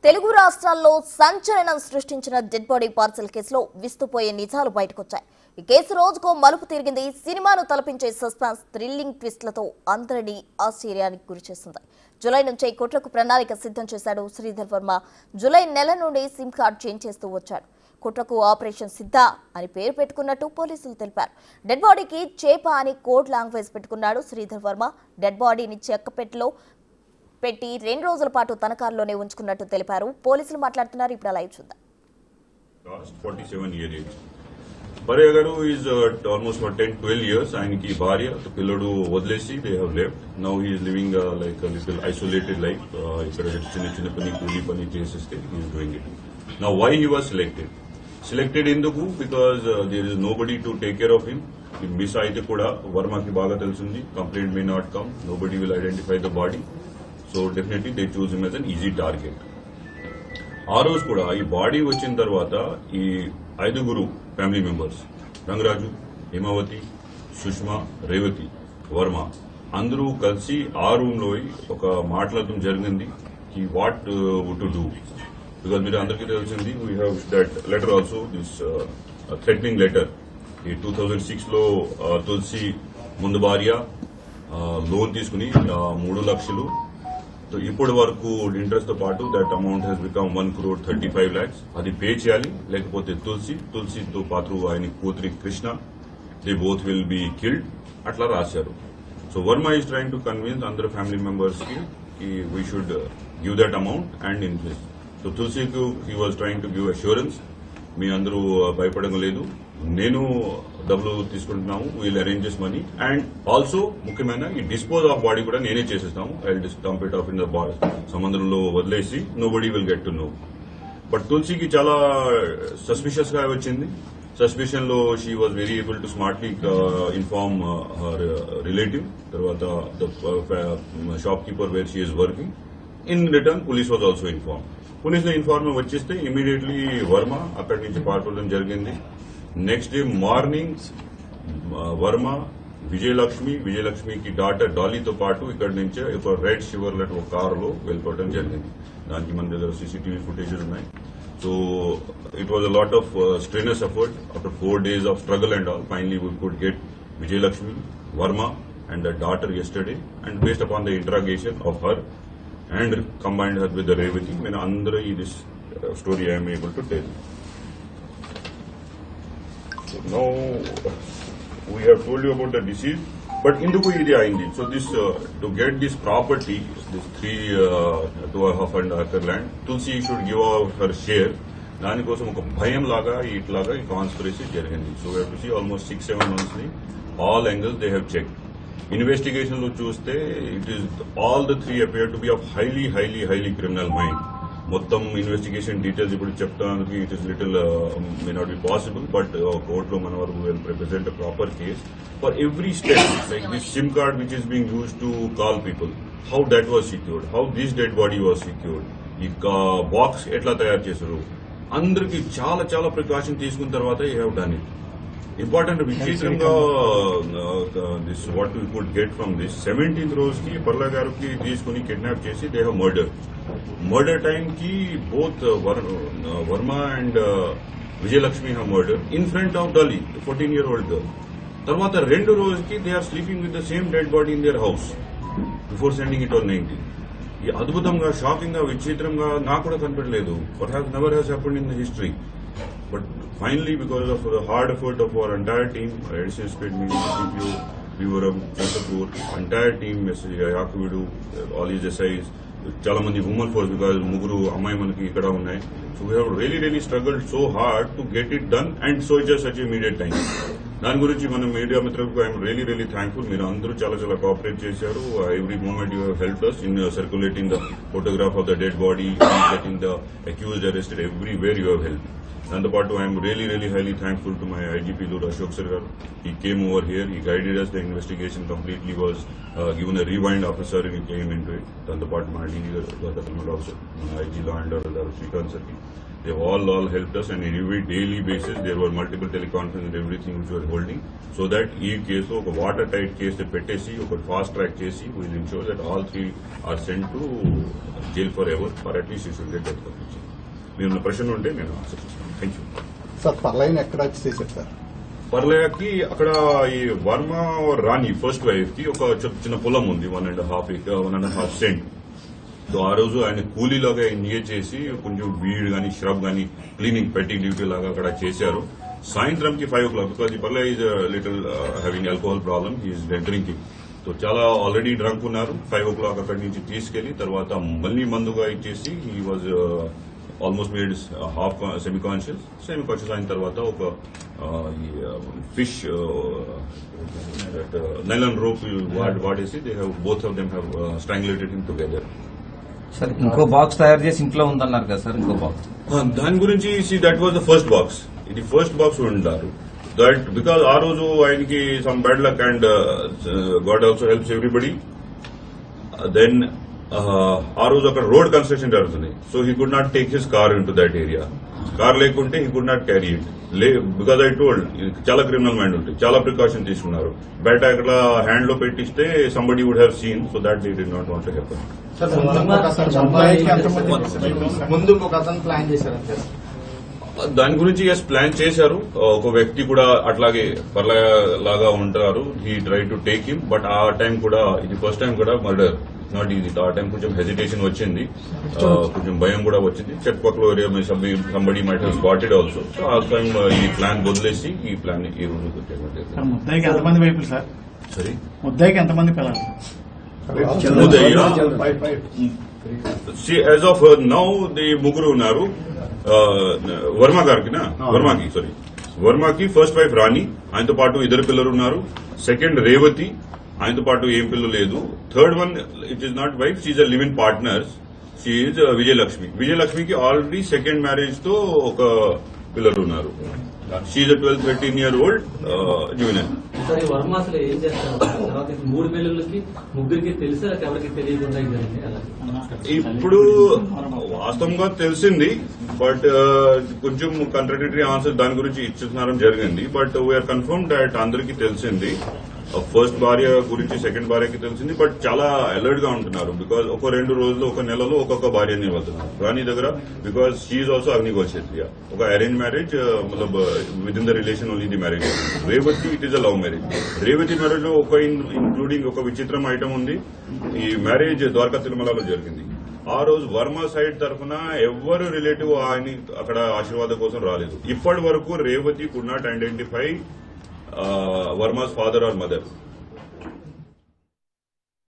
తెలుగు రాష్ట్రాల్లో సంచలనం సృష్టించిన డెడ్ బాడీ పార్సల్ కేసులో విస్తుపోయే నిజాలు బయటకొచ్చాయి. ఈ కేసు రోజుకో మలుపు తిరిగింది. సినిమాను తలపించే సస్పెన్స్ థ్రిల్లింగ్ ట్విస్ట్లతో అందరినీ ఆశ్చర్యానికి గురిచేస్తుంది. జూలై నుంచి కోట్లకు ప్రణాళిక సిద్ధం చేశాడు శ్రీధర్ వర్మ. జూలై నెల నుండి సిమ్ కార్డ్ చేంజ్ చేస్తూ వచ్చాడు. కుట్రకు ఆపరేషన్ సిద్ధ అని పేరు పెట్టుకున్నట్టు పోలీసులు తెలిపారు. డెడ్ బాడీకి చేప అని కోడ్ లాంగ్వేజ్ పెట్టుకున్నాడు శ్రీధర్ వర్మ. డెడ్ బాడీని చెక్కపెట్టెలో పెట్టి 2 రోజుల పాటు తన కారులోనే ఉంచుకున్నట్టు తెలిపారు. పోలీసులు మాట్లాడుతున్నారు. ఇప్పుడు లైవ్ చూద్దాం. 47 year age. Bharya garu is almost for 10-12 years. ఆయనకి భార్య పిల్లడు వదిలేసి they have left. Now he is living like a little isolated life. ఇక్కడ చిన్న చిన్న పని కూలీ పని చేసేస్తే he is doing it. Now why he was selected? Selected ఎందుకు? Because there is nobody to take care of him. Miss అయితే కూడా వర్మకి బాగా తెలిసింది. Complaint may not come. Nobody will identify the body. So definitely they choose him as an easy target. ఆ రోజు కూడా ఈ body వచ్చిన తర్వాత ఈ 5 ఫ్యామిలీ మెంబర్స్ రంగరాజు, హిమావతి, సుష్మా, రేవతి, వర్మ అందరూ కలిసి ఆ రూమ్ లో ఒక మాట్లాడటం జరిగింది. వాట్ టు డూ, బికాజ్ మీరు అందరికీ తెలిసింది we have that letter also, this threatening letter. ఈ 2006 లో తులసి ముందు భార్య లోన్ తీసుకుని 3 లక్షలు, ఇప్పటి వరకు ఇంట్రెస్ట్ తో పాటు that amount has become 1,35 lakhs. అది పే చేయాలి, లేకపోతే తులసితో పాటు ఆయన కూతురి Krishna, they both will be killed అట్లా రాశారు. So Varma is trying to convince అందరు ఫ్యామిలీ మెంబర్స్ కి we should give that amount and interest. So తులసికి he was trying to give assurance, మీ అందరూ భయపడడం లేదు, నేను డబ్బులు తీసుకుంటున్నాము, we'll arranges money and also ముఖ్యమైన ఈ డిస్పోజ్ ఆఫ్ బాడీ కూడా నేనే చేసేస్తాము. I will dump it off in the సముద్రంలో వదిలేసి nobody will get to know. But తులసికి చాలా సస్పిషియస్ గా వచ్చింది. సస్పిషన్ లో she was very able to smartly inform her relative. తర్వాత the shopkeeper where she is working. In return police was also inform. Police లో inform వచ్చేస్తే immediately Varma అక్కడి నుంచి పారిపోవడం జరిగింది. నెక్స్ట్ డే మార్నింగ్ వర్మ విజయలక్ష్మికి డాటర్ డాలీతో పాటు ఇక్కడి నుంచి ఒక రెడ్ షివర్లెట్ ఒక కారులో వెళ్ళిపోవడం జరిగింది. దానికి మన దగ్గర సీసీటీవీ ఫుటేజెస్ ఉన్నాయి. So it was a lot of strenuous effort. After 4 days of struggle and all, finally we could get Vijayalakshmi, Verma and the daughter yesterday, and based upon the interrogation of her and combined her with the Revati, when under this story I am able to tell. So now we have told you about the disease, but induku idi ayindi. So this to get this property, this 2.5 acre land, Tulsi should give out her share. దానికోసం ఒక భయం లాగా ఇట్లాగా ఈ conspiracy జరిగింది. So we have to see almost 6-7 months ని all angles they have check. Investigation లో చూస్తే it is all the 3 appear to be of highly criminal mind. మొత్తం ఇన్వెస్టిగేషన్ డీటెయిల్స్ ఇప్పుడు చెప్తానికి it is little may not be possible, but కోర్టులో మన వరకు will represent a proper case for every step. Like this sim card which is being used to call people, how that was secured, how this dead body was secured, ఈ box ఎట్లా తయారు చేశారు, అందరికి చాలా precaution తీసుకున్న తర్వాత you have done it. Important విచిత్రంగా this what we could get from this 17th రోజుకి పర్లా గారికి తీసుకుని కిడ్నాప్ చేసి దే హ్యావ్ మర్డర్ టైమ్ కి both Varma and Vijayalakshmi have murder in front of Dolly 14-year-old girl. తర్వాత 2 రోజుకి they are sleeping with the same dead body in their house before sending it on 19. ఈ అద్భుతంగా, shocking గా, విచిత్రంగా నాకు కూడా కనిపించలేదు. What has never has happened in the history. But finally, because of the hard effort of our entire team, additional state media, CPO, Vivaram, Chandrapur, entire team, Yakuvidu, all these SIs, చాలా మంది women force, because 3 అమ్మాయి మనకి ఇక్కడ ఉన్నాయి. So we have really struggled so hard to get it done and so just such immediate time. దాని గురించి మన media మిత్రులకు ఐఎమ్ రియలీ థ్యాంక్ఫుల్. మీరు అందరూ చాలా కోఆపరేట్ చేశారు. Every moment you have helped us in circulating the photograph of the dead body, getting the accused arrested, everywhere you have helped. దాంతో పాటు I'm really highly thankful to my IGP Lord Ashok sir garu. He came over here, he guided us. The investigation completely was given a rewind officer and he came into it. దాంతో పాటు మా DG గారు, officer, మన IG law and order Srikanth sir కి They all helped us, and on every daily basis there were multiple teleconferences and everything which we were holding, so that ee case lo oka water tight case pettesi oka fast track chesi we will ensure that all three are sent to jail forever, or at least you should get death penalty. Meenu pressure unte nenu answer chestanu. Thank you. Sir పర్లైన్ ఎక్కడ చేశారు sir? పర్లయాకి అక్కడ ఈ వర్మ రాణి first wife కి ఒక చిన్న పొలం ఉంది, 1.5 సెంట్. సో ఆ రోజు ఆయన కూలీలాగా ఎంగేజ్ చేసి కొంచెం వీడ్ గానీ ష్రబ్ గానీ క్లీనింగ్ పెట్టి డ్యూటీ లాగా అక్కడ చేశారు. సాయంత్రంకి 5 o'clock, బికాజ్ ఈ పర్లయ is little having alcohol problem, he's drinking. So చాలా ఆల్రెడీ డ్రంక్ ఉన్నారు. 5 o'clock అక్కడి నుంచి తీసుకెళ్లి తర్వాత మళ్లీ మందుగా ఇచ్చేసి he was almost made half semi conscious అయిన తర్వాత ఒక ఫిష్ నైలాన్ రోప్ వాడేసి they have both of them have strangulated him together. Sir ఇంకో బాక్స్ తయారు చేసి ఇంట్లో ఉందన్నారు కదా సార్, ఇంకో బాక్స్ దాని గురించి that was the first box. ఇది ఫస్ట్ బాక్స్ ఉంటారు దట్ బికాజ్ ఆ రోజు ఆయనకి some bad luck and God also helps everybody. Then ఆ రోజు అక్కడ రోడ్ కన్స్ట్రక్షన్ జరుగుతుంది, so he could not take his car into that area. Car లేకుంటే he could not carry it. Because I told చాలా criminal mind ఉంటాయి, చాలా precaution తీసుకున్నారు. బయట అక్కడ హ్యాండ్ లో పెట్టిస్తే somebody would have scene, so that they did not want to happen. ముందు ఒక అతను ప్లాన్ చేశారంటే దాని గురించి ప్లాన్ చేశారు. ఒక వ్యక్తి కూడా అట్లాగే పర్లయ లాగా ఉంటారు, he try to take him, but ఆ టైం కూడా ఇది ఫస్ట్ టైం కూడా మర్డర్ నాట్ ఈజీ. ఆ టైం కొంచెం హెజిటేషన్ వచ్చింది, కొంచెం భయం కూడా వచ్చింది. చుట్టుపక్కల area somebody might have spotted also. So ఆ టైం ఈ ప్లాన్ వదిలేసి ఈ ప్లాన్ ఈ రోజు ముద్దాయికి ఎంతమంది వైపులు సార్? సరే, ముద్దాయికి ఎంతమంది పిల్లలు? యాజ్ ఆఫ్ నౌ ది ముగ్గురు ఉన్నారు. వర్మ గారికి వర్మకి ఫస్ట్ వైఫ్ రాణి, ఆయనతో పాటు 2 పిల్లలు ఉన్నారు. సెకండ్ రేవతి, ఆయనతో పాటు ఏం పిల్లలు లేదు. Third one it is not wife, she's a live in partner, she's విజయలక్ష్మికి ఆల్రెడీ సెకండ్ మ్యారేజ్ తో ఒక పిల్లలు ఉన్నారు. She 12-13-year-old junior. సార్ ఈ వర్మ అసలు ఏం చేస్తారు? తర్వాత 3 పిల్లలకి ముగ్గురికి తెలిసి ఎవరికి తెలియకుండా ఇప్పుడు వాస్తవంగా తెలిసింది, బట్ కొంచెం కంట్రాడిక్టరీ ఆన్సర్ దాని గురించి ఇచ్చేసినారం జరిగింది. బట్ వీఆర్ కన్ఫర్మ్ దాట్ అందరికీ తెలిసింది. ఫస్ట్ భార్య గురించి సెకండ్ భార్యకి తెలిసింది, బట్ చాలా అలర్ట్ గా ఉంటున్నారు. బికాజ్ ఒక 2 రోజులు, ఒక నెలలో ఒక్కొక్క భార్యని వెళ్తున్నారు రాణి దగ్గర. బికాజ్ షీఈ్ ఆల్సో అగ్నిగోల్ క్షత్రియ, ఒక అరేంజ్ మ్యారేజ్, మతలబ్ within the relation only the marriage. Revathi it is a love marriage. Revathi marriage లో ఒక ఇంక్లూడింగ్ ఒక విచిత్రం ఐటమ్ ఉంది. ఈ మ్యారేజ్ ద్వారకా తిరుమలలో జరిగింది. ఆ రోజు వర్మ సైడ్ తరఫున ఎవరు రిలేటివ్ ఆయన అక్కడ ఆశీర్వాదం కోసం రాలేదు. ఇప్పటి వరకు Revathi could not identify Verma's father or mother.